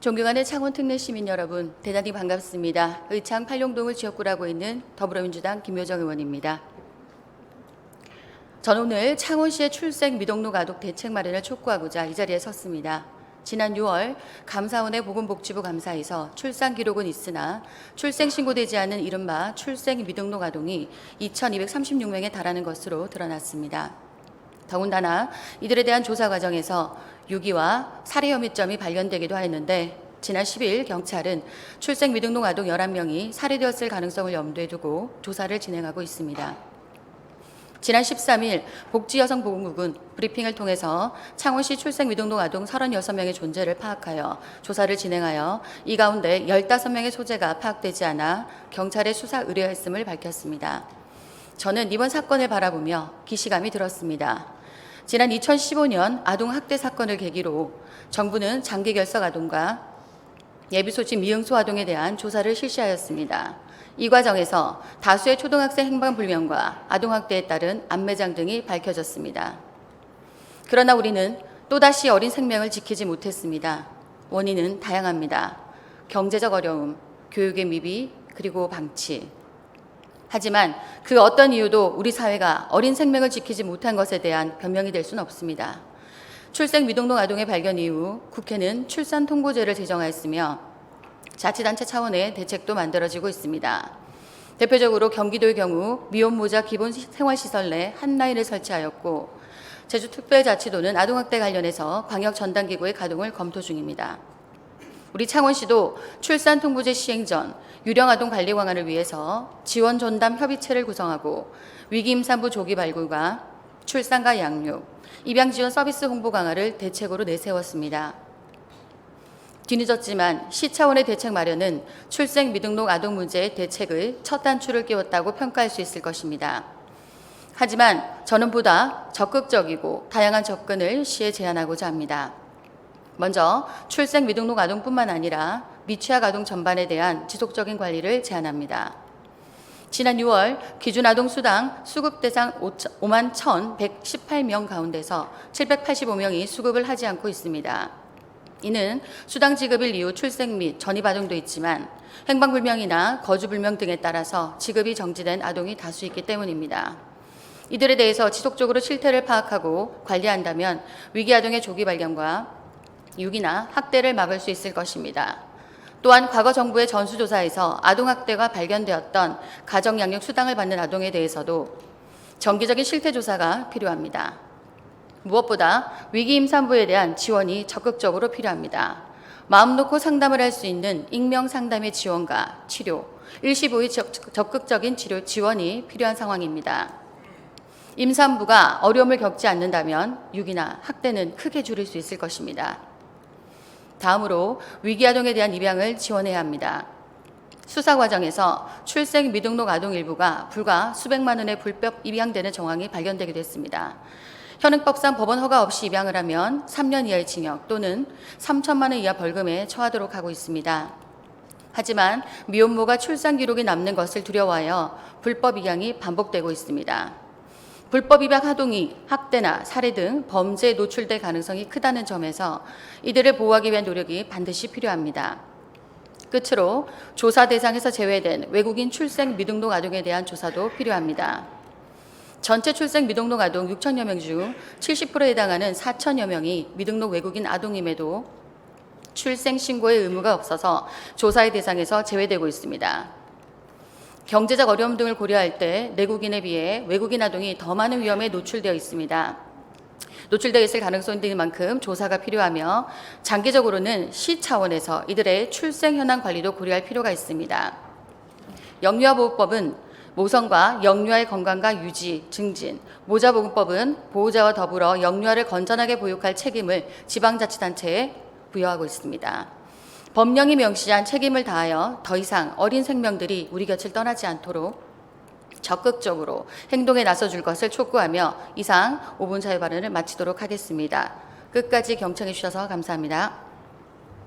존경하는 창원 특례 시민 여러분, 대단히 반갑습니다. 의창 팔룡동을 지역구로 하고 있는 더불어민주당 김효정 의원입니다. 저는 오늘 창원시의 출생 미등록 아동 대책 마련을 촉구하고자 이 자리에 섰습니다. 지난 6월 감사원의 보건복지부 감사에서 출산 기록은 있으나 출생 신고되지 않은 이른바 출생 미등록 아동이 2,236명에 달하는 것으로 드러났습니다. 더군다나 이들에 대한 조사 과정에서 유기와 살해 혐의점이 발견되기도 하였는데 지난 10일 경찰은 출생 미등록 아동 11명이 살해되었을 가능성을 염두에 두고 조사를 진행하고 있습니다. 지난 13일 복지여성보건국은 브리핑을 통해서 창원시 출생 미등록 아동 36명의 존재를 파악하여 조사를 진행하여 이 가운데 15명의 소재가 파악되지 않아 경찰에 수사 의뢰했음을 밝혔습니다. 저는 이번 사건을 바라보며 기시감이 들었습니다. 지난 2015년 아동학대 사건을 계기로 정부는 장기결석 아동과 예비소집 미응소 아동에 대한 조사를 실시하였습니다. 이 과정에서 다수의 초등학생 행방불명과 아동학대에 따른 안매장 등이 밝혀졌습니다. 그러나 우리는 또다시 어린 생명을 지키지 못했습니다. 원인은 다양합니다. 경제적 어려움, 교육의 미비, 그리고 방치. 하지만 그 어떤 이유도 우리 사회가 어린 생명을 지키지 못한 것에 대한 변명이 될 수는 없습니다. 출생 미등록 아동의 발견 이후 국회는 출산 통보제를 제정하였으며 자치단체 차원의 대책도 만들어지고 있습니다. 대표적으로 경기도의 경우 미혼모자 기본 생활시설 내 한 라인을 설치하였고 제주특별자치도는 아동학대 관련해서 광역 전담기구의 가동을 검토 중입니다. 우리 창원시도 출산 통보제 시행 전 유령 아동 관리 강화를 위해서 지원 전담 협의체를 구성하고 위기 임산부 조기 발굴과 출산과 양육, 입양 지원 서비스 홍보 강화를 대책으로 내세웠습니다. 뒤늦었지만 시 차원의 대책 마련은 출생 미등록 아동 문제의 대책의 첫 단추를 끼웠다고 평가할 수 있을 것입니다. 하지만 저는 보다 적극적이고 다양한 접근을 시에 제안하고자 합니다. 먼저 출생 미등록 아동뿐만 아니라 미취학 아동 전반에 대한 지속적인 관리를 제안합니다. 지난 6월 기준 아동 수당 수급 대상 5만 1,118명 가운데서 785명이 수급을 하지 않고 있습니다. 이는 수당 지급일 이후 출생 및 전입 아동도 있지만 행방불명이나 거주불명 등에 따라서 지급이 정지된 아동이 다수 있기 때문입니다. 이들에 대해서 지속적으로 실태를 파악하고 관리한다면 위기 아동의 조기 발견과 유기나 학대를 막을 수 있을 것입니다. 또한 과거 정부의 전수조사에서 아동학대가 발견되었던 가정양육 수당을 받는 아동에 대해서도 정기적인 실태조사가 필요합니다. 무엇보다 위기 임산부에 대한 지원이 적극적으로 필요합니다. 마음 놓고 상담을 할 수 있는 익명 상담의 지원과 치료, 일시보의 적극적인 치료 지원이 필요한 상황입니다. 임산부가 어려움을 겪지 않는다면 유기나 학대는 크게 줄일 수 있을 것입니다. 다음으로 위기 아동에 대한 입양을 지원해야 합니다. 수사 과정에서 출생 미등록 아동 일부가 불과 수백만 원에 불법 입양되는 정황이 발견되기도 했습니다. 현행법상 법원 허가 없이 입양을 하면 3년 이하의 징역 또는 3천만 원 이하 벌금에 처하도록 하고 있습니다. 하지만 미혼모가 출산 기록이 남는 것을 두려워하여 불법 입양이 반복되고 있습니다. 불법 입양 아동이 학대나 살해 등 범죄에 노출될 가능성이 크다는 점에서 이들을 보호하기 위한 노력이 반드시 필요합니다. 끝으로 조사 대상에서 제외된 외국인 출생 미등록 아동에 대한 조사도 필요합니다. 전체 출생 미등록 아동 6천여 명 중 70%에 해당하는 4천여 명이 미등록 외국인 아동임에도 출생 신고의 의무가 없어서 조사의 대상에서 제외되고 있습니다. 경제적 어려움 등을 고려할 때 내국인에 비해 외국인 아동이 더 많은 위험에 노출되어 있습니다. 노출되어 있을 가능성이 있는 만큼 조사가 필요하며 장기적으로는 시 차원에서 이들의 출생 현황 관리도 고려할 필요가 있습니다. 영유아보호법은 모성과 영유아의 건강과 유지, 증진, 모자보건법은 보호자와 더불어 영유아를 건전하게 보육할 책임을 지방자치단체에 부여하고 있습니다. 법령이 명시한 책임을 다하여 더 이상 어린 생명들이 우리 곁을 떠나지 않도록 적극적으로 행동에 나서줄 것을 촉구하며 이상 5분 자유 발언을 마치도록 하겠습니다. 끝까지 경청해 주셔서 감사합니다.